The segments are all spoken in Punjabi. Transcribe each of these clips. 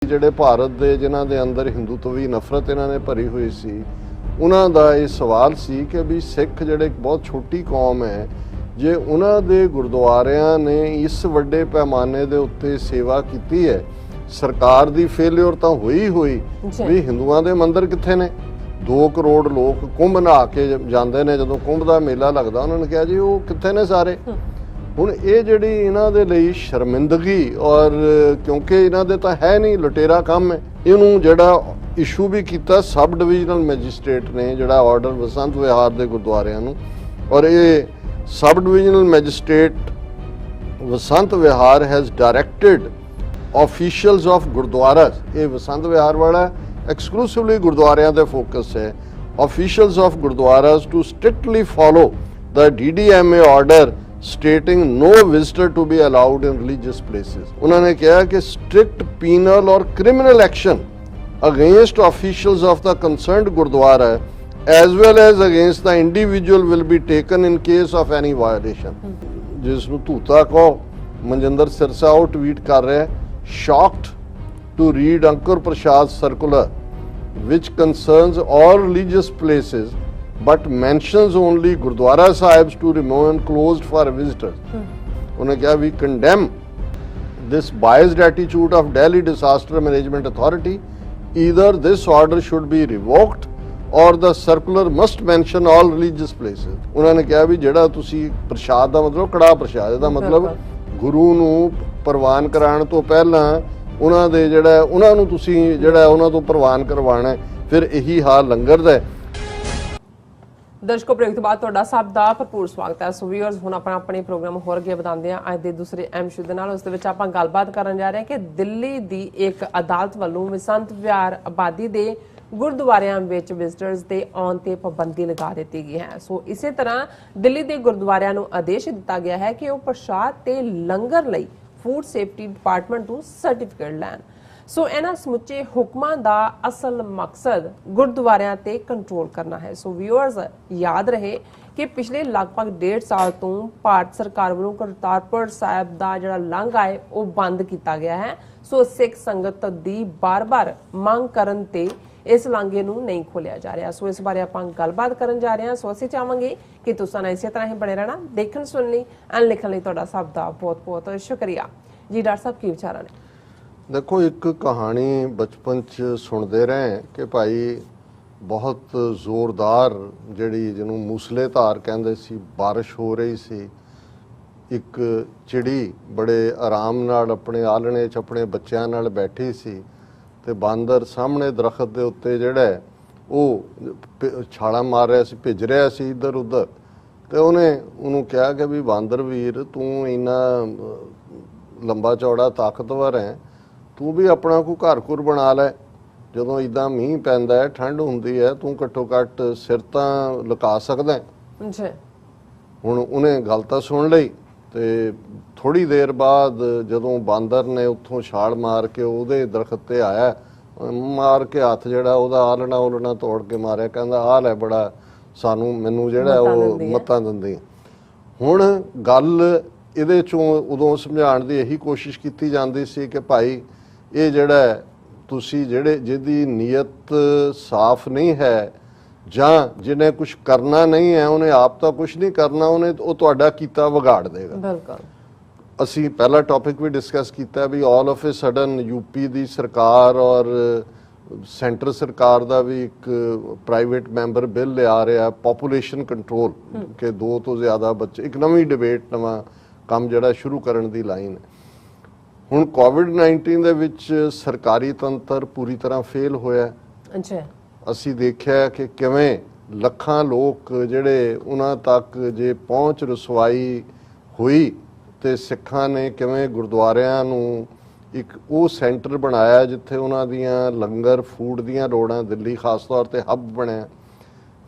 ਜਿਹੜੇ ਭਾਰਤ ਦੇ ਜਿਨ੍ਹਾਂ ਦੇ ਅੰਦਰ ਹਿੰਦੂਤਵੀ ਨਫ਼ਰਤ ਇਹਨਾਂ ਨੇ ਭਰੀ ਹੋਈ ਸੀ, ਉਹਨਾਂ ਦਾ ਇਹ ਸਵਾਲ ਸੀ ਕਿ ਵੀ ਸਿੱਖ ਜਿਹੜੇ ਬਹੁਤ ਛੋਟੀ ਕੌਮ ਹੈ, ਜੇ ਉਹਨਾਂ ਦੇ ਗੁਰਦੁਆਰਿਆਂ ਨੇ ਇਸ ਵੱਡੇ ਪੈਮਾਨੇ ਦੇ ਉੱਤੇ ਸੇਵਾ ਕੀਤੀ ਹੈ, ਸਰਕਾਰ ਦੀ ਫੇਲਿਅਰ ਤਾਂ ਹੋਈ ਵੀ ਹਿੰਦੂਆਂ ਦੇ ਮੰਦਿਰ ਕਿੱਥੇ ਨੇ? 2 ਕਰੋੜ ਲੋਕ ਕੁੰਭ ਨਹਾ ਕੇ ਜਾਂਦੇ ਨੇ, ਜਦੋਂ ਕੁੰਭ ਦਾ ਮੇਲਾ ਲੱਗਦਾ ਉਹਨਾਂ ਨੇ ਕਿਹਾ ਜੀ ਉਹ ਕਿੱਥੇ ਨੇ ਸਾਰੇ। ਹੁਣ ਇਹ ਜਿਹੜੀ ਇਹਨਾਂ ਦੇ ਲਈ ਸ਼ਰਮਿੰਦਗੀ, ਔਰ ਕਿਉਂਕਿ ਇਹਨਾਂ ਦੇ ਤਾਂ ਹੈ ਨਹੀਂ, ਲੁਟੇਰਾ ਕੰਮ ਹੈ, ਇਹਨੂੰ ਜਿਹੜਾ ਇਸ਼ੂ ਵੀ ਕੀਤਾ ਸਬ ਡਿਵੀਜ਼ਨਲ ਮੈਜਿਸਟ੍ਰੇਟ ਨੇ, ਜਿਹੜਾ ਆਰਡਰ ਬਸੰਤ ਵਿਹਾਰ ਦੇ ਗੁਰਦੁਆਰਿਆਂ ਨੂੰ, ਔਰ ਇਹ ਸਬ divisional magistrate Basant Vihar has directed officials of gurdwara, ये बसंत विहार वाला एक्सक्लूसिवली गुरुद्वारियां दे फोकस है, officials of gurdwaras to strictly follow the DDMA order stating no visitor to be allowed in religious places. उन्होंने कहा कि स्ट्रिक्ट पीनल और criminal action against officials of the concerned gurdwara as well as against the individual will be taken in case of any violation. जिसनूं धूता कहो, मनजिंदर सिरसा वो ट्वीट कर रहा है, shocked to read Ankur Prasad's circular which concerns all religious places but mentions only Gurdwara Sahibs to remain closed for visitors. उन्होंने कहा we condemn this biased attitude of Delhi Disaster Management Authority. Either this order should be revoked or the circular must mention all religious places. उन्होंने कहा भी जेड़ा तुसी प्रसाद दा मतलब कड़ा प्रसाद दा मतलब गुरु ਨੂੰ ਪ੍ਰਵਾਨ ਕਰਾਉਣ ਤੋਂ ਪਹਿਲਾਂ ਉਹਨਾਂ ਦੇ ਜਿਹੜਾ ਉਹਨਾਂ ਨੂੰ ਤੁਸੀਂ ਜਿਹੜਾ ਉਹਨਾਂ ਤੋਂ ਪ੍ਰਵਾਨ ਕਰਵਾਉਣਾ, ਫਿਰ ਇਹੀ ਹਾਲ ਲੰਗਰ ਦਾ ਹੈ। ਦਰਸ਼ਕੋ, ਬ੍ਰੇਕ ਤੋਂ ਬਾਅਦ ਤੁਹਾਡਾ ਸਭ ਦਾ ਭਰਪੂਰ ਸਵਾਗਤ ਹੈ। ਸੋ ਵੀਅਰਸ, ਹੁਣ ਆਪਾਂ ਆਪਣੇ ਪ੍ਰੋਗਰਾਮ ਹੋਰ ਅੱਗੇ ਵਧਾਉਂਦੇ ਹਾਂ ਅੱਜ ਦੇ ਦੂਸਰੇ ਅਹਿਮ ਇਸ਼ੂ ਦੇ ਨਾਲ। ਉਸ ਦੇ ਵਿੱਚ ਆਪਾਂ ਗੱਲਬਾਤ ਕਰਨ ਜਾ ਰਹੇ ਹਾਂ ਕਿ ਦਿੱਲੀ ਦੀ ਇੱਕ ਅਦਾਲਤ ਵੱਲੋਂ ਬਸੰਤ ਵਿਹਾਰ ਆਬਾਦੀ ਦੇ ਗੁਰਦੁਆਰਿਆਂ ਵਿੱਚ ਵਿਜ਼ਟਰਸ ਦੇ ਆਉਣ ਤੇ ਪਾਬੰਦੀ ਲਗਾ ਦਿੱਤੀ ਗਈ ਹੈ। ਸੋ ਇਸੇ ਤਰ੍ਹਾਂ ਦਿੱਲੀ ਦੇ ਗੁਰਦੁਆਰਿਆਂ ਨੂੰ ਆਦੇਸ਼ ਦਿੱਤਾ ਗਿਆ ਹੈ ਕਿ ਉਹ ਪ੍ਰਸ਼ਾਦ ਤੇ ਲੰਗਰ ਲਈ ਫੂਡ ਸੇਫਟੀ ਡਿਪਾਰਟਮੈਂਟ ਤੋਂ ਸਰਟੀਫਿਕੇਟ ਲੈਣ। ਸੋ ਇਹਨਾਂ ਸਮੁੱਚੇ ਹੁਕਮਾਂ ਦਾ ਅਸਲ ਮਕਸਦ ਗੁਰਦੁਆਰਿਆਂ ਤੇ ਕੰਟਰੋਲ ਕਰਨਾ ਹੈ। ਸੋ ਵਿਊਅਰਸ, ਯਾਦ ਰਹੇ ਕਿ ਪਿਛਲੇ ਲਗਭਗ 1.5 ਸਾਲ ਤੋਂ ਭਾਰਤ ਸਰਕਾਰ ਵੱਲੋਂ ਕਰਤਾਰਪੁਰ ਸਾਹਿਬ ਦਾ ਜਿਹੜਾ ਲਾਂਘਾ ਹੈ ਉਹ ਬੰਦ ਕੀਤਾ ਗਿਆ ਹੈ। ਸੋ ਸਿੱਖ ਸੰਗਤ ਦੀ ਬਾਰ-ਬਾਰ ਮੰਗ ਕਰਨ ਤੇ ਇਸ ਲਾਂਘੇ ਨੂੰ ਨਹੀਂ ਖੋਲਿਆ ਜਾ ਰਿਹਾ। ਸੋ ਇਸ ਬਾਰੇ ਆਪਾਂ ਗੱਲਬਾਤ ਕਰਨ ਜਾ ਰਹੇ ਹਾਂ। ਸੋ ਅਸੀਂ ਚਾਹਾਂਗੇ ਕਿ ਤੁਸੀਂ ਇਸੇ ਤਰ੍ਹਾਂ ਹੀ ਬਣੇ ਰਹਿਣਾ। ਦੇਖਣ ਸੁਣਨ ਲਈ ਐਂਡ ਲਿਖਣ ਲਈ ਤੁਹਾਡਾ ਸਭ ਦਾ ਬਹੁਤ-ਬਹੁਤ ਸ਼ੁਕਰੀਆ ਜੀ। ਡਾਕਟਰ ਸਾਹਿਬ, ਕੀ ਵਿਚਾਰਾਂ ਨੇ? ਦੇਖੋ, ਇੱਕ ਕਹਾਣੀ ਬਚਪਨ 'ਚ ਸੁਣਦੇ ਰਹੇ ਕਿ ਭਾਈ ਬਹੁਤ ਜ਼ੋਰਦਾਰ ਜਿਹੜੀ ਜਿਹਨੂੰ ਮੂਸਲੇਧਾਰ ਕਹਿੰਦੇ ਸੀ, ਬਾਰਿਸ਼ ਹੋ ਰਹੀ ਸੀ। ਇੱਕ ਚਿੜੀ ਬੜੇ ਆਰਾਮ ਨਾਲ ਆਪਣੇ ਆਲਣੇ 'ਚ ਆਪਣੇ ਬੱਚਿਆਂ ਨਾਲ ਬੈਠੀ ਸੀ ਤੇ ਬਾਂਦਰ ਸਾਹਮਣੇ ਦਰਖਤ ਦੇ ਉੱਤੇ ਜਿਹੜਾ ਉਹ ਛਾਲਾਂ ਮਾਰ ਰਿਹਾ ਸੀ, ਭਿੱਜ ਰਿਹਾ ਸੀ ਇੱਧਰ ਉੱਧਰ। ਤੇ ਉਹਨੂੰ ਕਿਹਾ ਕਿ ਵੀ ਬਾਂਦਰ ਵੀਰ, ਤੂੰ ਇੰਨਾ ਲੰਬਾ ਚੌੜਾ ਤਾਕਤਵਰ ਹੈ, ਤੂੰ ਵੀ ਆਪਣਾ ਕੋਈ ਘਰ ਘੁਰ ਬਣਾ ਲੈ। ਜਦੋਂ ਇੱਦਾਂ ਮੀਂਹ ਪੈਂਦਾ ਹੈ, ਠੰਡ ਹੁੰਦੀ ਹੈ, ਤੂੰ ਘੱਟੋ ਘੱਟ ਸਿਰ ਤਾਂ ਲੁਕਾ ਸਕਦਾ ਹੈ। ਹੁਣ ਉਹਨੇ ਗੱਲ ਤਾਂ ਸੁਣ ਲਈ ਤੇ ਥੋੜੀ ਦੇਰ ਬਾਅਦ ਜਦੋਂ ਬਾਂਦਰ ਨੇ ਉੱਥੋਂ ਛਾਲ ਮਾਰ ਕੇ ਉਹਦੇ ਦਰਖਤ ਤੇ ਆਇਆ, ਮਾਰ ਕੇ ਹੱਥ ਜਿਹੜਾ ਉਹਦਾ ਆਲਣਾ ਉਲਣਾ ਤੋੜ ਕੇ ਮਾਰਿਆ, ਕਹਿੰਦਾ ਆਹ ਲੈ ਬੜਾ ਮੈਨੂੰ ਜਿਹੜਾ ਉਹ ਮੱਤਾਂ ਦਿੰਦੀ। ਹੁਣ ਗੱਲ ਇਹਦੇ ਚੋਂ ਉਦੋਂ ਸਮਝਾਉਣ ਦੀ ਇਹੀ ਕੋਸ਼ਿਸ਼ ਕੀਤੀ ਜਾਂਦੀ ਸੀ ਕਿ ਭਾਈ ਇਹ ਜਿਹੜਾ ਤੁਸੀਂ ਜਿਹਦੀ ਨੀਅਤ ਸਾਫ਼ ਨਹੀਂ ਹੈ ਜਾਂ ਜਿਹਨੇ ਕੁਝ ਕਰਨਾ ਨਹੀਂ ਹੈ, ਉਹਨੇ ਆਪ ਤਾਂ ਕੁਝ ਨਹੀਂ ਕਰਨਾ, ਉਹ ਤੁਹਾਡਾ ਕੀਤਾ ਵਿਗਾੜ ਦੇਗਾ। ਬਿਲਕੁਲ। ਅਸੀਂ ਪਹਿਲਾ ਟੌਪਿਕ ਵੀ ਡਿਸਕਸ ਕੀਤਾ ਵੀ all of a sudden UP ਦੀ ਸਰਕਾਰ ਔਰ ਸੈਂਟਰ ਸਰਕਾਰ ਦਾ ਵੀ ਇੱਕ ਪ੍ਰਾਈਵੇਟ ਮੈਂਬਰ ਬਿੱਲ ਲਿਆ ਰਿਹਾ, ਪੋਪੂਲੇਸ਼ਨ ਕੰਟਰੋਲ, ਕਿ 2 ਤੋਂ ਜ਼ਿਆਦਾ ਬੱਚੇ, ਇੱਕ ਨਵੀਂ ਡਿਬੇਟ, ਨਵਾਂ ਕੰਮ ਜਿਹੜਾ ਸ਼ੁਰੂ ਕਰਨ ਦੀ ਲਾਈਨ ਹੈ। ਹੁਣ ਕੋਵਿਡ-19 ਦੇ ਵਿੱਚ ਸਰਕਾਰੀ ਤੰਤਰ ਪੂਰੀ ਤਰ੍ਹਾਂ ਫੇਲ ਹੋਇਆ। ਅੱਛਾ। ਅਸੀਂ ਦੇਖਿਆ ਕਿ ਕਿਵੇਂ ਲੱਖਾਂ ਲੋਕ ਜਿਹੜੇ ਉਹਨਾਂ ਤੱਕ ਜੇ ਪਹੁੰਚ ਰਸਵਾਈ ਹੋਈ ਤੇ ਸਿੱਖਾਂ ਨੇ ਕਿਵੇਂ ਗੁਰਦੁਆਰਿਆਂ ਨੂੰ ਇੱਕ ਉਹ ਸੈਂਟਰ ਬਣਾਇਆ ਜਿੱਥੇ ਉਹਨਾਂ ਦੀਆਂ ਲੰਗਰ ਫੂਡ ਦੀਆਂ ਲੋੜਾਂ, ਦਿੱਲੀ ਖਾਸ ਤੌਰ ਤੇ ਹੱਬ ਬਣਿਆ।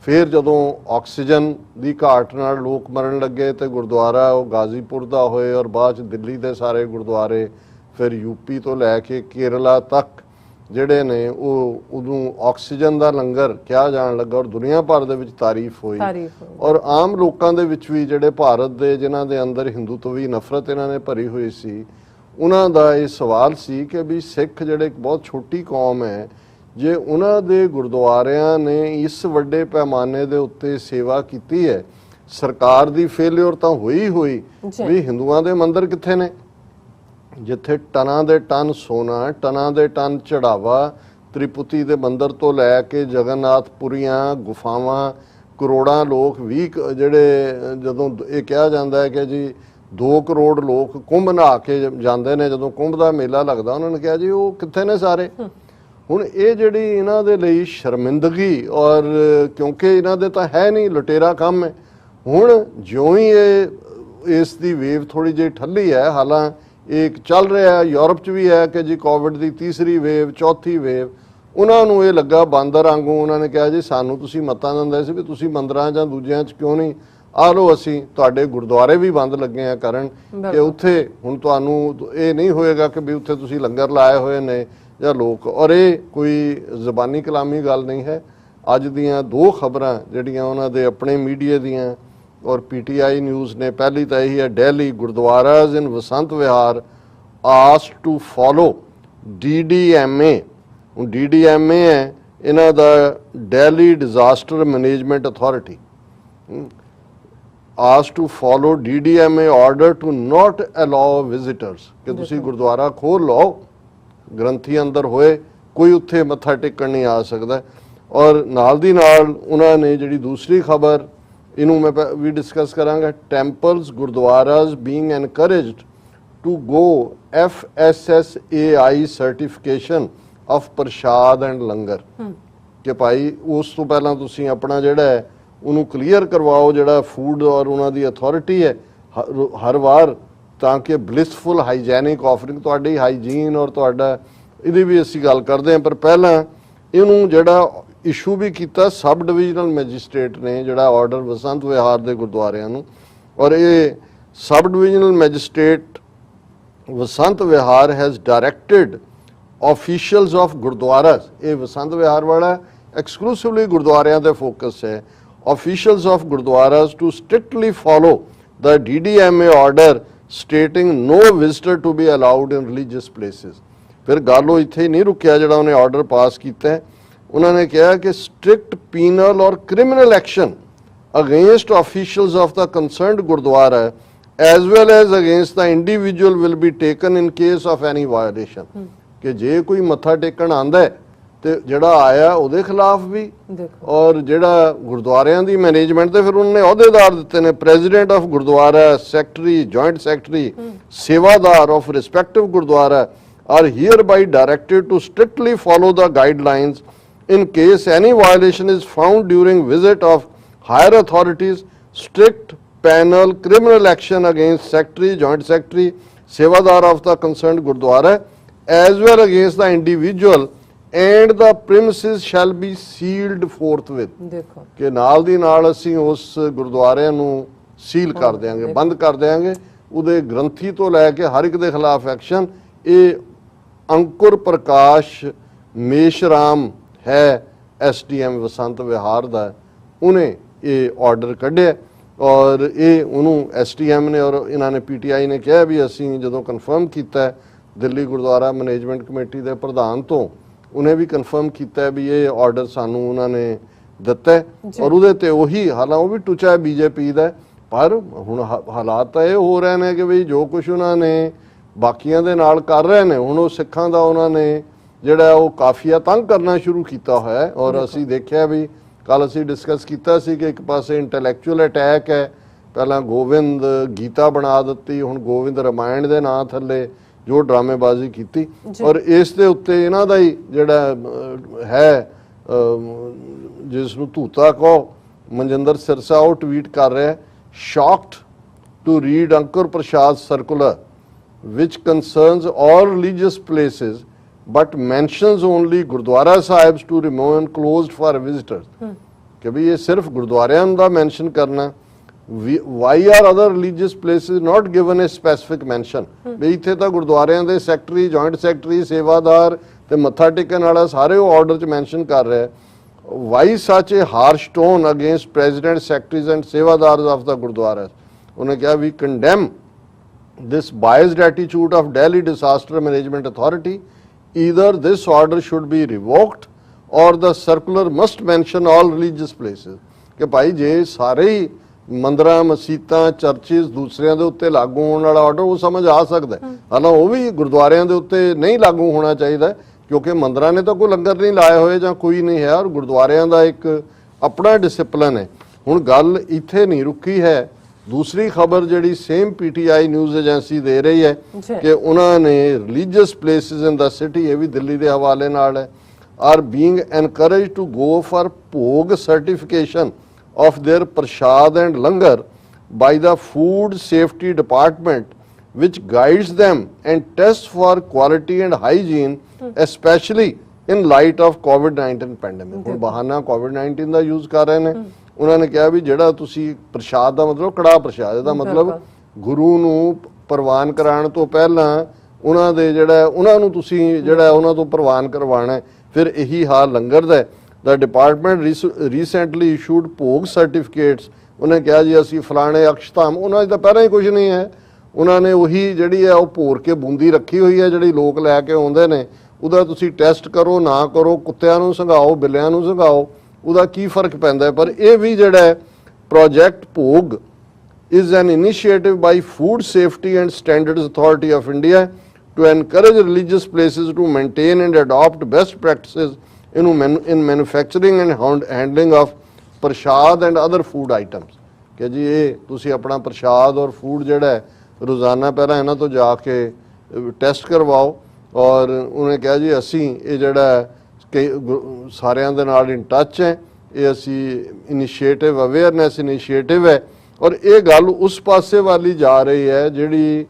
ਫਿਰ ਜਦੋਂ ਆਕਸੀਜਨ ਦੀ ਘਾਟ ਨਾਲ ਲੋਕ ਮਰਨ ਲੱਗੇ ਤੇ ਗੁਰਦੁਆਰਾ ਉਹ ਗਾਜ਼ੀਪੁਰ ਦਾ ਹੋਏ ਔਰ ਬਾਅਦ 'ਚ ਦਿੱਲੀ ਦੇ ਸਾਰੇ ਗੁਰਦੁਆਰੇ, ਫਿਰ ਯੂਪੀ ਤੋਂ ਲੈ ਕੇ ਕੇਰਲਾ ਤੱਕ ਜਿਹੜੇ ਨੇ ਉਹ ਉਦੋਂ ਆਕਸੀਜਨ ਦਾ ਲੰਗਰ ਕਿਹਾ ਜਾਣ ਲੱਗਾ ਔਰ ਦੁਨੀਆ ਭਰ ਦੇ ਵਿੱਚ ਤਾਰੀਫ ਹੋਈ। ਔਰ ਆਮ ਲੋਕਾਂ ਦੇ ਵਿੱਚ ਵੀ ਜਿਹੜੇ ਭਾਰਤ ਦੇ ਜਿਨ੍ਹਾਂ ਦੇ ਅੰਦਰ ਹਿੰਦੂਤਵੀ ਨਫ਼ਰਤ ਇਹਨਾਂ ਨੇ ਭਰੀ ਹੋਈ ਸੀ, ਉਹਨਾਂ ਦਾ ਇਹ ਸਵਾਲ ਸੀ ਕਿ ਵੀ ਸਿੱਖ ਜਿਹੜੇ ਇੱਕ ਬਹੁਤ ਛੋਟੀ ਕੌਮ ਹੈ, ਜੇ ਉਹਨਾਂ ਦੇ ਗੁਰਦੁਆਰਿਆਂ ਨੇ ਇਸ ਵੱਡੇ ਪੈਮਾਨੇ ਦੇ ਉੱਤੇ ਸੇਵਾ ਕੀਤੀ ਹੈ, ਸਰਕਾਰ ਦੀ ਫੇਲਿਅਰ ਤਾਂ ਹੋਈ ਵੀ ਹਿੰਦੂਆਂ ਦੇ ਮੰਦਿਰ ਕਿੱਥੇ ਨੇ, ਜਿੱਥੇ ਟਨਾਂ ਦੇ ਟਨ ਸੋਨਾ, ਟਨਾਂ ਦੇ ਟਨ ਚੜਾਵਾ, ਤ੍ਰਿਪੁਤੀ ਦੇ ਮੰਦਿਰ ਤੋਂ ਲੈ ਕੇ ਜਗਨਨਾਥਪੁਰੀਆਂ ਗੁਫਾਵਾਂ, ਕਰੋੜਾਂ ਲੋਕ ਵੀ ਜਿਹੜੇ, ਜਦੋਂ ਇਹ ਕਿਹਾ ਜਾਂਦਾ ਹੈ ਕਿ ਜੀ 2 ਕਰੋੜ ਲੋਕ ਕੁੰਭ ਨਹਾ ਕੇ ਜਾਂਦੇ ਨੇ, ਜਦੋਂ ਕੁੰਭ ਦਾ ਮੇਲਾ ਲੱਗਦਾ, ਉਹਨਾਂ ਨੇ ਕਿਹਾ ਜੀ ਉਹ ਕਿੱਥੇ ਨੇ ਸਾਰੇ। ਹੁਣ ਇਹ ਜਿਹੜੀ ਇਹਨਾਂ ਦੇ ਲਈ ਸ਼ਰਮਿੰਦਗੀ, ਔਰ ਕਿਉਂਕਿ ਇਹਨਾਂ ਦੇ ਤਾਂ ਹੈ ਨਹੀਂ, ਲੁਟੇਰਾ ਕੰਮ ਹੈ। ਹੁਣ ਜਿਉਂ ਹੀ ਇਸ ਦੀ ਵੇਵ ਥੋੜੀ ਜਿਹੀ ਠੱਲੀ ਹੈ, ਹਾਲਾਂਕਿ ਇਹ ਚੱਲ ਰਿਹਾ ਹੈ, ਯੂਰਪ 'ਚ ਵੀ ਹੈ ਕਿ ਜੀ ਕੋਵਿਡ ਦੀ ਤੀਸਰੀ ਵੇਵ, ਚੌਥੀ ਵੇਵ, ਉਹਨਾਂ ਨੂੰ ਇਹ ਲੱਗਾ ਬਾਂਦਰ ਵਾਂਗੂ। ਉਹਨਾਂ ਨੇ ਕਿਹਾ ਜੀ ਸਾਨੂੰ ਤੁਸੀਂ ਮਤਾਂ ਦਿੰਦੇ ਸੀ ਵੀ ਤੁਸੀਂ ਮੰਦਰਾਂ ਜਾਂ ਦੂਜਿਆਂ 'ਚ ਕਿਉਂ ਨਹੀਂ, ਆ ਲਓ ਅਸੀਂ ਤੁਹਾਡੇ ਗੁਰਦੁਆਰੇ ਵੀ ਬੰਦ ਲੱਗੇ ਆ ਕਰਨ, ਕਿ ਉੱਥੇ ਹੁਣ ਤੁਹਾਨੂੰ ਇਹ ਨਹੀਂ ਹੋਏਗਾ ਕਿ ਵੀ ਉੱਥੇ ਤੁਸੀਂ ਲੰਗਰ ਲਾਏ ਹੋਏ ਨੇ ਜਾਂ ਲੋਕ। ਔਰ ਇਹ ਕੋਈ ਜ਼ਬਾਨੀ ਕਲਾਮੀ ਗੱਲ ਨਹੀਂ ਹੈ। ਅੱਜ ਦੀਆਂ 2 ਖਬਰਾਂ ਜਿਹੜੀਆਂ ਉਹਨਾਂ ਦੇ ਆਪਣੇ ਮੀਡੀਆ ਦੀਆਂ ਔਰ PTI ਨਿਊਜ਼ ਨੇ, ਪਹਿਲੀ ਤਾਂ ਇਹੀ ਹੈ, Delhi ਗੁਰਦੁਆਰਾਜ਼ in Vasant Vihar asked to follow DDMA। ਹੁਣ DDMA ਹੈ ਇਹਨਾਂ ਦਾ, Delhi disaster management authority, asked to follow DDMA order to not allow visitors, ਕਿ ਤੁਸੀਂ ਗੁਰਦੁਆਰਾ ਖੋਲ ਲਓ, ਗ੍ਰੰਥੀ ਅੰਦਰ ਹੋਏ, ਕੋਈ ਉੱਥੇ ਮੱਥਾ ਟੇਕਣ ਨਹੀਂ ਆ ਸਕਦਾ। ਔਰ ਨਾਲ ਦੀ ਨਾਲ ਉਹਨਾਂ ਨੇ ਜਿਹੜੀ ਦੂਸਰੀ ਖਬਰ, ਇਹਨੂੰ ਮੈਂ ਵੀ ਡਿਸਕਸ ਕਰਾਂਗਾ, temples gurdwaras being encouraged to go FSSAI certification of prasad and langar, ਕਿ ਭਾਈ ਉਸ ਤੋਂ ਪਹਿਲਾਂ ਤੁਸੀਂ ਆਪਣਾ ਜਿਹੜਾ ਹੈ ਉਹਨੂੰ ਕਲੀਅਰ ਕਰਵਾਓ, ਜਿਹੜਾ ਫੂਡ ਔਰ ਉਹਨਾਂ ਦੀ ਅਥਾਰਟੀ ਹੈ ਹਰ ਵਾਰ, ਤਾਂ ਕਿ ਬਲਿਸਫੁਲ ਹਾਈਜੈਨਿਕ ਆਫਰਿੰਗ, ਤੁਹਾਡੀ ਹਾਈਜੀਨ ਔਰ ਤੁਹਾਡਾ, ਇਹਦੀ ਵੀ ਅਸੀਂ ਗੱਲ ਕਰਦੇ ਹਾਂ। ਪਰ ਪਹਿਲਾਂ ਇਹਨੂੰ ਜਿਹੜਾ ਇਸ਼ੂ ਵੀ ਕੀਤਾ ਸਬ ਡਿਵੀਜ਼ਨਲ ਮੈਜਿਸਟ੍ਰੇਟ ਨੇ, ਜਿਹੜਾ ਆਰਡਰ ਵਸੰਤ ਵਿਹਾਰ ਦੇ ਗੁਰਦੁਆਰਿਆਂ ਨੂੰ, ਔਰ ਇਹ ਸਬ divisional magistrate Vasant Vihar has directed officials of gurdwaras, ये वसंत विहार वाला एक्सक्लूसिवली गुरुद्वारियां दे फोकस है, officials of gurdwaras to strictly follow the DDMA order stating no visitor to be allowed in religious places. फिर गल इत्थे नहीं रुकिया, जिहड़ा उन्हें ऑर्डर पास किया है, उन्होंने कहा कि स्ट्रिक्ट पीनल और criminal action against officials of the concerned gurdwara as well as against the individual will be taken in case of any violation, कि जे कोई मत्था टेकण आंदा है तो जिहड़ा आया उहदे खिलाफ भी, और जिहड़ा गुरुद्वारियां दी मैनेजमेंट ते फिर उन्होंने अहुदेदार दिते ने, president of gurdwara, secretary, joint secretary, sevadar of respective gurdwara are hereby directed to strictly follow the guidelines in case any violation is found during visit of higher authorities, strict penal criminal action against secretary, joint secretary, sevadar of the concerned gurdwara as well against the individual, and the premises shall be sealed forthwith। देखो कि नाल दी नाल ਅਸੀਂ ਉਸ ਗੁਰਦੁਆਰੇ ਨੂੰ ਸੀਲ ਕਰ ਦੇਾਂਗੇ, ਬੰਦ ਕਰ ਦੇਾਂਗੇ, ਉਹਦੇ ਗ੍ਰੰਥੀ ਤੋਂ ਲੈ ਕੇ ਹਰ ਇੱਕ ਦੇ ਖਿਲਾਫ ਐਕਸ਼ਨ। ਇਹ ਅੰਕੁਰ ਪ੍ਰਕਾਸ਼ ਮੇਸ਼ਰਾਮ है SDM वसंत विहार का, उन्हें ये ऑर्डर कढ़िया, और ये उन्होंने SDM ने और इन्होंने PTI ने कहा भी असी जो कन्फर्म किया दिल्ली गुरुद्वारा मैनेजमेंट कमेटी के प्रधान तो उन्हें भी कन्फर्म किया भी ये ऑर्डर सानू उन्होंने दिता है, और उहदे उही हालांकि वो भी टुचा है BJP का, पर हुण हालात तो ये हो रहे हैं कि बई जो कुछ उन्होंने बाकियां दे नाल कर रहे हैं, हुण सिखां दा उन्होंने ਜਿਹੜਾ ਉਹ ਕਾਫੀਆ ਤੰਗ ਕਰਨਾ ਸ਼ੁਰੂ ਕੀਤਾ ਹੋਇਆ ਹੈ। ਔਰ ਅਸੀਂ ਦੇਖਿਆ ਵੀ ਕੱਲ ਅਸੀਂ ਡਿਸਕਸ ਕੀਤਾ ਸੀ ਕਿ ਇੱਕ ਪਾਸੇ ਇੰਟੈਲੈਕਚੁਅਲ ਅਟੈਕ ਹੈ, ਪਹਿਲਾਂ ਗੋਵਿੰਦ ਗੀਤਾ ਬਣਾ ਦਿੱਤੀ, ਹੁਣ ਗੋਵਿੰਦ ਰਮਾਇਣ ਦੇ ਨਾਂ ਥੱਲੇ ਜੋ ਡਰਾਮੇਬਾਜ਼ੀ ਕੀਤੀ, ਔਰ ਇਸ ਦੇ ਉੱਤੇ ਇਹਨਾਂ ਦਾ ਹੀ ਜਿਹੜਾ ਹੈ ਜਿਸ ਨੂੰ ਧੂਤਾ ਕਹੋ, ਮਨਜਿੰਦਰ ਸਿਰਸਾ, ਉਹ ਟਵੀਟ ਕਰ ਰਿਹਾ, shocked to read Ankur Prasad circular ਵਿਚ concerns all religious places but mentions only Gurdwara Sahibs to remain closed for visitors, कि भाई ये सिर्फ गुरुद्वारियां दा mention करना, why are other religious places not given a specific mention? भाई इत्थे तां गुरुद्वारियां दे सैकटरी, जॉइंट सैकटरी, सेवादार ते मत्था टेकन वाला सारे वो ऑर्डर च mention कर रहे हैं। why such a harsh tone against president, secretaries and sevadars of the Gurdwaras? उन्हें कहा we condemn this biased attitude of Delhi Disaster Management Authority, either this order should be revoked or the circular must mention all religious places। कि भाई जे सारे ही ਮੰਦਰਾਂ ਮਸੀਤਾਂ ਚਰਚਿਸ ਦੂਸਰਿਆਂ ਦੇ ਉੱਤੇ ਲਾਗੂ ਹੋਣ ਵਾਲਾ ਆਰਡਰ ਉਹ ਸਮਝ ਆ ਸਕਦਾ ਹੈ, ਹਾਲਾਂ ਉਹ ਵੀ ਗੁਰਦੁਆਰਿਆਂ ਦੇ ਉੱਤੇ ਨਹੀਂ ਲਾਗੂ ਹੋਣਾ ਚਾਹੀਦਾ ਕਿਉਂਕਿ ਮੰਦਰਾਂ ਨੇ ਤਾਂ ਕੋਈ ਲੰਗਰ ਨਹੀਂ ਲਾਏ ਹੋਏ ਜਾਂ ਕੋਈ ਨਹੀਂ ਹੈ ਔਰ ਗੁਰਦੁਆਰਿਆਂ ਦਾ ਇੱਕ ਆਪਣਾ ਡਿਸਪਲਿਨ ਹੈ। ਹੁਣ ਗੱਲ ਇੱਥੇ ਨਹੀਂ ਰੁਕੀ ਹੈ। दूसरी खबर जी सेम PTI न्यूज़ एजेंसी दे रही है कि उन्होंने religious places in the city, ये भी दिल्ली के हवाले नाल है, are being encourage to go for bhog certification of their prasad and langar by the food safety department which guides them and tests for quality and hygiene especially in light of COVID-19 pandemic. ਹੁਣ ਬਹਾਨਾ COVID-19 ਦਾ ਯੂਜ਼ ਕਰ ਰਹੇ ਨੇ। ਉਹਨਾਂ ਨੇ ਕਿਹਾ ਵੀ ਜਿਹੜਾ ਤੁਸੀਂ ਪ੍ਰਸ਼ਾਦ ਦਾ ਮਤਲਬ ਕੜਾਹ ਪ੍ਰਸ਼ਾਦ, ਇਹਦਾ ਮਤਲਬ ਗੁਰੂ ਨੂੰ ਪ੍ਰਵਾਨ ਕਰਾਉਣ ਤੋਂ ਪਹਿਲਾਂ ਉਹਨਾਂ ਦੇ ਜਿਹੜਾ ਉਹਨਾਂ ਨੂੰ ਤੁਸੀਂ ਜਿਹੜਾ ਉਹਨਾਂ ਤੋਂ ਪ੍ਰਵਾਨ ਕਰਵਾਉਣਾ, ਫਿਰ ਇਹੀ ਹਾਲ ਲੰਗਰ ਦਾ। ਦ ਡਿਪਾਰਟਮੈਂਟ ਰੀਸੈਂਟਲੀ ਇਸ਼ੂਡ ਭੋਗ ਸਰਟੀਫਿਕੇਟਸ। ਉਹਨੇ ਕਿਹਾ ਜੀ ਅਸੀਂ ਫਲਾਣੇ ਅਕਸ਼ਤਾਮ, ਉਹਨਾਂ 'ਚ ਤਾਂ ਪਹਿਲਾਂ ਹੀ ਕੁਝ ਨਹੀਂ ਹੈ। ਉਹਨਾਂ ਨੇ ਉਹੀ ਜਿਹੜੀ ਹੈ ਉਹ ਭੋਰ ਕੇ ਬੂੰਦੀ ਰੱਖੀ ਹੋਈ ਹੈ ਜਿਹੜੀ ਲੋਕ ਲੈ ਕੇ ਆਉਂਦੇ ਨੇ, ਉਹਦਾ ਤੁਸੀਂ ਟੈਸਟ ਕਰੋ ਨਾ ਕਰੋ, ਕੁੱਤਿਆਂ ਨੂੰ ਸੰਘਾਓ ਬਿੱਲਿਆਂ ਨੂੰ ਸੰਘਾਓ, ਉਹਦਾ ਕੀ ਫਰਕ ਪੈਂਦਾ ਹੈ। ਪਰ ਇਹ ਵੀ ਜਿਹੜਾ ਹੈ ਪ੍ਰੋਜੈਕਟ ਭੋਗ is an initiative by Food Safety and Standards Authority of India to encourage religious places to maintain and adopt best practices in manufacturing and handling of prashad and other food items। ਕਿ ਜੀ ਇਹ ਤੁਸੀਂ ਆਪਣਾ ਪ੍ਰਸ਼ਾਦ ਔਰ ਫੂਡ ਜਿਹੜਾ ਹੈ ਰੋਜ਼ਾਨਾ ਪਹਿਲਾਂ ਇਹਨਾਂ ਤੋਂ ਜਾ ਕੇ ਟੈਸਟ ਕਰਵਾਓ। ਔਰ ਉਹਨੇ ਕਿਹਾ ਜੀ ਅਸੀਂ ਇਹ ਜਿਹੜਾ ਕਿ ਸਾਰਿਆਂ ਦੇ ਨਾਲ ਇਨ ਟੱਚ ਹੈ, ਇਹ ਅਸੀਂ ਇਨੀਸ਼ੀਏਟਿਵ ਅਵੇਅਰਨੈਸ ਇਨੀਸ਼ੀਏਟਿਵ ਹੈ ਔਰ ਇਹ ਗੱਲ ਉਸ ਪਾਸੇ ਵਾਲੀ ਜਾ ਰਹੀ ਹੈ ਜਿਹੜੀ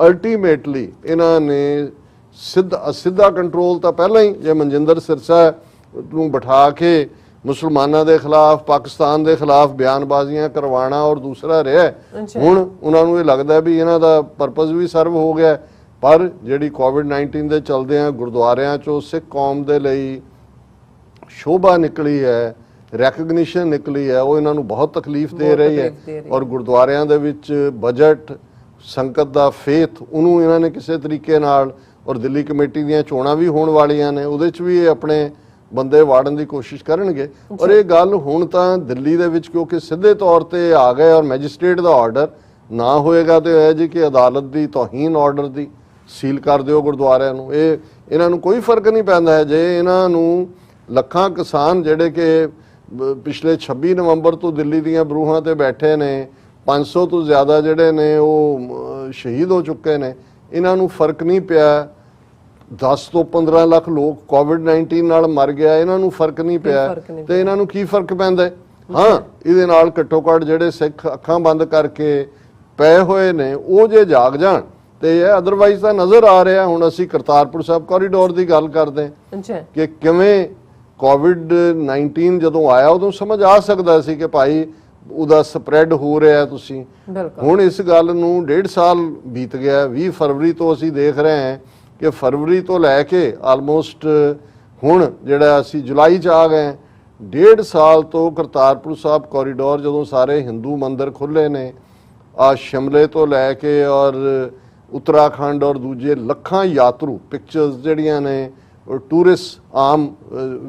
ਅਲਟੀਮੇਟਲੀ ਇਹਨਾਂ ਨੇ ਸਿੱਧਾ ਕੰਟਰੋਲ ਤਾਂ ਪਹਿਲਾਂ ਹੀ ਜੇ ਮਨਜਿੰਦਰ ਸਿਰਸਾ ਨੂੰ ਬਿਠਾ ਕੇ ਮੁਸਲਮਾਨਾਂ ਦੇ ਖਿਲਾਫ ਪਾਕਿਸਤਾਨ ਦੇ ਖਿਲਾਫ ਬਿਆਨਬਾਜ਼ੀਆਂ ਕਰਵਾਉਣਾ ਔਰ ਦੂਸਰਾ ਰਿਹਾ ਹੁਣ ਉਹਨਾਂ ਨੂੰ ਇਹ ਲੱਗਦਾ ਵੀ ਇਹਨਾਂ ਦਾ ਪਰਪਸ ਵੀ ਸਰਵ ਹੋ ਗਿਆ। ਪਰ ਜਿਹੜੀ COVID-19 ਦੇ ਚਲਦੇ ਆ ਗੁਰਦੁਆਰਿਆਂ ਚੋਂ ਸਿੱਖ ਕੌਮ ਦੇ ਲਈ ਸ਼ੋਭਾ ਨਿਕਲੀ ਹੈ, ਰੈਕਗਨੀਸ਼ਨ ਨਿਕਲੀ ਹੈ, ਉਹ ਇਹਨਾਂ ਨੂੰ ਬਹੁਤ ਤਕਲੀਫ ਦੇ ਰਹੀ ਹੈ। ਔਰ ਗੁਰਦੁਆਰਿਆਂ ਦੇ ਵਿੱਚ ਬਜਟ ਸੰਗਤ ਦਾ ਫੇਥ ਉਹਨੂੰ ਇਹਨਾਂ ਨੇ ਕਿਸੇ ਤਰੀਕੇ ਨਾਲ, ਔਰ ਦਿੱਲੀ ਕਮੇਟੀ ਦੀਆਂ ਚੋਣਾਂ ਵੀ ਹੋਣ ਵਾਲੀਆਂ ਨੇ, ਉਹਦੇ 'ਚ ਵੀ ਇਹ ਆਪਣੇ ਬੰਦੇ ਵਾੜਨ ਦੀ ਕੋਸ਼ਿਸ਼ ਕਰਨਗੇ। ਔਰ ਇਹ ਗੱਲ ਹੁਣ ਤਾਂ ਦਿੱਲੀ ਦੇ ਵਿੱਚ ਕਿਉਂਕਿ ਸਿੱਧੇ ਤੌਰ ਤੇ ਆ ਗਏ ਔਰ ਮੈਜਿਸਟ੍ਰੇਟ ਦਾ ਆਰਡਰ ਨਾ ਹੋਏਗਾ ਤੇ ਇਹ ਜੀ ਕਿ ਅਦਾਲਤ ਦੀ ਤੋਹੀਨ ਆਰਡਰ ਦੀ ਸੀਲ ਕਰ ਦਿਓ ਗੁਰਦੁਆਰਿਆਂ ਨੂੰ। ਇਹ ਇਹਨਾਂ ਨੂੰ ਕੋਈ ਫਰਕ ਨਹੀਂ ਪੈਂਦਾ ਹੈ ਜੇ ਇਹਨਾਂ ਨੂੰ ਲੱਖਾਂ ਕਿਸਾਨ ਜਿਹੜੇ ਕਿ ਪਿਛਲੇ 26 ਨਵੰਬਰ ਤੋਂ ਦਿੱਲੀ ਦੀਆਂ ਬਰੂਹਾਂ ਤੇ ਬੈਠੇ ਨੇ, 500 ਤੋਂ ਜ਼ਿਆਦਾ ਜਿਹੜੇ ਨੇ ਉਹ ਸ਼ਹੀਦ ਹੋ ਚੁੱਕੇ ਨੇ, ਇਹਨਾਂ ਨੂੰ ਫਰਕ ਨਹੀਂ ਪਿਆ। 10 ਤੋਂ 15 ਲੱਖ ਲੋਕ COVID-19 ਨਾਲ ਮਰ ਗਿਆ, ਇਹਨਾਂ ਨੂੰ ਫਰਕ ਨਹੀਂ ਪਿਆ ਤੇ ਇਹਨਾਂ ਨੂੰ ਕੀ ਫਰਕ ਪੈਂਦਾ? ਹਾਂ, ਇਹਦੇ ਨਾਲ ਘੱਟੋ ਘੱਟ ਜਿਹੜੇ ਸਿੱਖ ਅੱਖਾਂ ਬੰਦ ਕਰਕੇ ਪਏ ਹੋਏ ਨੇ ਉਹ ਜੇ ਜਾਗ ਜਾਣ ਤੇ ਇਹ ਅਦਰਵਾਈਜ਼ ਤਾਂ ਨਜ਼ਰ ਆ ਰਿਹਾ। ਹੁਣ ਅਸੀਂ ਕਰਤਾਰਪੁਰ ਸਾਹਿਬ ਕੋਰੀਡੋਰ ਦੀ ਗੱਲ ਕਰਦੇ ਕਿ ਕਿਵੇਂ COVID-19 ਜਦੋਂ ਆਇਆ ਉਦੋਂ ਸਮਝ ਆ ਸਕਦਾ ਸੀ ਕਿ ਭਾਈ ਉਹਦਾ ਸਪਰੈਡ ਹੋ ਰਿਹਾ। ਤੁਸੀਂ ਹੁਣ ਇਸ ਗੱਲ ਨੂੰ 1.5 ਸਾਲ ਬੀਤ ਗਿਆ। 20 ਫਰਵਰੀ ਤੋਂ ਅਸੀਂ ਦੇਖ ਰਹੇ ਹਾਂ ਕਿ ਫਰਵਰੀ ਤੋਂ ਲੈ ਕੇ ਆਲਮੋਸਟ ਹੁਣ ਜਿਹੜਾ ਅਸੀਂ ਜੁਲਾਈ 'ਚ ਆ ਗਏ, 1.5 ਸਾਲ ਤੋਂ ਕਰਤਾਰਪੁਰ ਸਾਹਿਬ ਕੋਰੀਡੋਰ ਜਦੋਂ ਸਾਰੇ ਹਿੰਦੂ ਮੰਦਿਰ ਖੁੱਲ੍ਹੇ ਨੇ, ਆ ਸ਼ਿਮਲੇ ਤੋਂ ਲੈ ਕੇ ਔਰ ਉੱਤਰਾਖੰਡ ਔਰ ਦੂਜੇ ਲੱਖਾਂ ਯਾਤਰੂ ਪਿਕਚਰਸ ਜਿਹੜੀਆਂ ਨੇ ਟੂਰਿਸਟ ਆਮ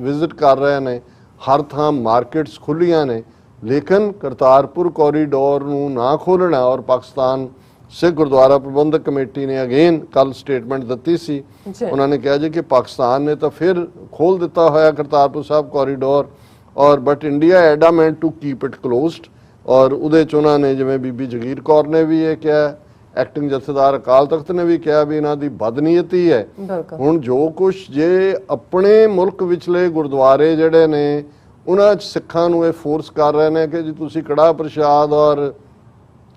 ਵਿਜ਼ਿਟ ਕਰ ਰਹੇ ਨੇ, ਹਰ ਥਾਂ ਮਾਰਕੀਟਸ ਖੁੱਲ੍ਹੀਆਂ ਨੇ। ਲੇਕਿਨ ਕਰਤਾਰਪੁਰ ਕੋਰੀਡੋਰ ਨੂੰ ਨਾ ਖੋਲ੍ਹਣਾ ਔਰ ਪਾਕਿਸਤਾਨ ਸਿੱਖ ਗੁਰਦੁਆਰਾ ਪ੍ਰਬੰਧਕ ਕਮੇਟੀ ਨੇ ਅਗੇਨ ਕੱਲ ਸਟੇਟਮੈਂਟ ਦਿੱਤੀ ਸੀ। ਉਹਨਾਂ ਨੇ ਕਿਹਾ ਜੀ ਕਿ ਪਾਕਿਸਤਾਨ ਨੇ ਤਾਂ ਫਿਰ ਖੋਲ੍ਹ ਦਿੱਤਾ ਹੋਇਆ ਕਰਤਾਰਪੁਰ ਸਾਹਿਬ ਕੋਰੀਡੋਰ ਔਰ but India adamant to keep it closed. ਔਰ ਉਹਦੇ 'ਚ ਉਹਨਾਂ ਨੇ ਜਿਵੇਂ ਬੀਬੀ ਜਗੀਰ ਕੌਰ ਨੇ ਵੀ ਇਹ ਕਿਹਾ, ਐਕਟਿੰਗ ਜਥੇਦਾਰ ਅਕਾਲ ਤਖਤ ਨੇ ਵੀ ਕਿਹਾ ਵੀ ਇਹਨਾਂ ਦੀ ਬਦਨੀਅਤੀ ਹੈ। ਹੁਣ ਜੋ ਕੁਛ ਜੇ ਆਪਣੇ ਮੁਲਕ ਵਿਚਲੇ ਗੁਰਦੁਆਰੇ ਜਿਹੜੇ ਨੇ ਉਹਨਾਂ 'ਚ ਸਿੱਖਾਂ ਨੂੰ ਇਹ ਫੋਰਸ ਕਰ ਰਹੇ ਨੇ ਕਿ ਜੀ ਤੁਸੀਂ ਕੜਾਹ ਪ੍ਰਸ਼ਾਦ ਔਰ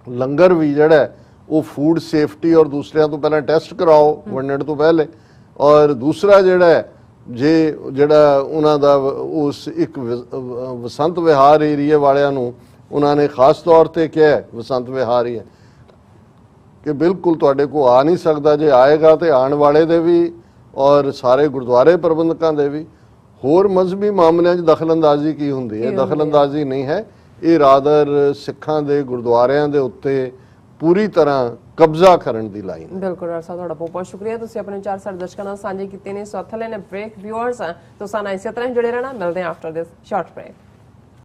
ਲੰਗਰ ਵੀ ਜਿਹੜਾ ਉਹ ਫੂਡ ਸੇਫਟੀ ਔਰ ਦੂਸਰਿਆਂ ਤੋਂ ਪਹਿਲਾਂ ਟੈਸਟ ਕਰਾਓ ਵੰਡਣ ਤੋਂ ਪਹਿਲੇ। ਔਰ ਦੂਸਰਾ ਜਿਹੜਾ ਉਹਨਾਂ ਦਾ ਉਸ ਇੱਕ ਵਸੰਤ ਵਿਹਾਰ ਏਰੀਏ ਵਾਲਿਆਂ ਨੂੰ ਉਹਨਾਂ ਨੇ ਖਾਸ ਤੌਰ ਤੇ ਕਿਹਾ ਵਸੰਤ ਵਿਹਾਰ ਹੀ ਹੈ ਕਿ ਬਿਲਕੁਲ ਤੁਹਾਡੇ ਕੋਲ ਆ ਨਹੀਂ ਸਕਦਾ, ਜੇ ਆਏਗਾ ਤੇ ਆਉਣ ਵਾਲੇ ਦੇ ਵੀ ਔਰ ਸਾਰੇ ਗੁਰਦੁਆਰੇ ਪ੍ਰਬੰਧਕਾਂ ਦੇ ਵੀ। ਹੋਰ ਮਜ਼ਹਬੀ ਮਾਮਲਿਆਂ 'ਚ ਦਖਲਅੰਦਾਜ਼ੀ ਕੀ ਹੁੰਦੀ ਹੈ? ਦਖਲਅੰਦਾਜ਼ੀ ਨਹੀਂ ਹੈ, ਇਹ ਰਾਦਰ ਸਿੱਖਾਂ ਦੇ ਗੁਰਦੁਆਰਿਆਂ ਦੇ ਉੱਤੇ ਪੂਰੀ ਤਰ੍ਹਾਂ ਕਬਜ਼ਾ ਕਰਨ ਦੀ ਲਾਈਨ। ਬਿਲਕੁਲ ਡਾਕਟਰ ਸਾਹਿਬ, ਤੁਹਾਡਾ ਬਹੁਤ ਬਹੁਤ ਸ਼ੁਕਰੀਆ, ਤੁਸੀਂ ਆਪਣੇ ਵਿਚਾਰ ਸਾਡੇ ਦਰਸ਼ਕਾਂ ਨਾਲ ਸਾਂਝੇ ਕੀਤੇ ਨੇ। ਸੋ ਹੱਥ ਲੈਣੇ ਬ੍ਰੇਕ, ਵਿਊਅਰਸ ਤੁਸੀਂ ਨਾਲ ਇਸੇ ਤਰ੍ਹਾਂ ਜੁੜੇ ਰਹਿਣਾ। ਮਿਲਦੇ ਹਾਂ ਆਫਟਰ ਦਿਸ ਸ਼ਾਰਟ ਬ੍ਰੇਕ।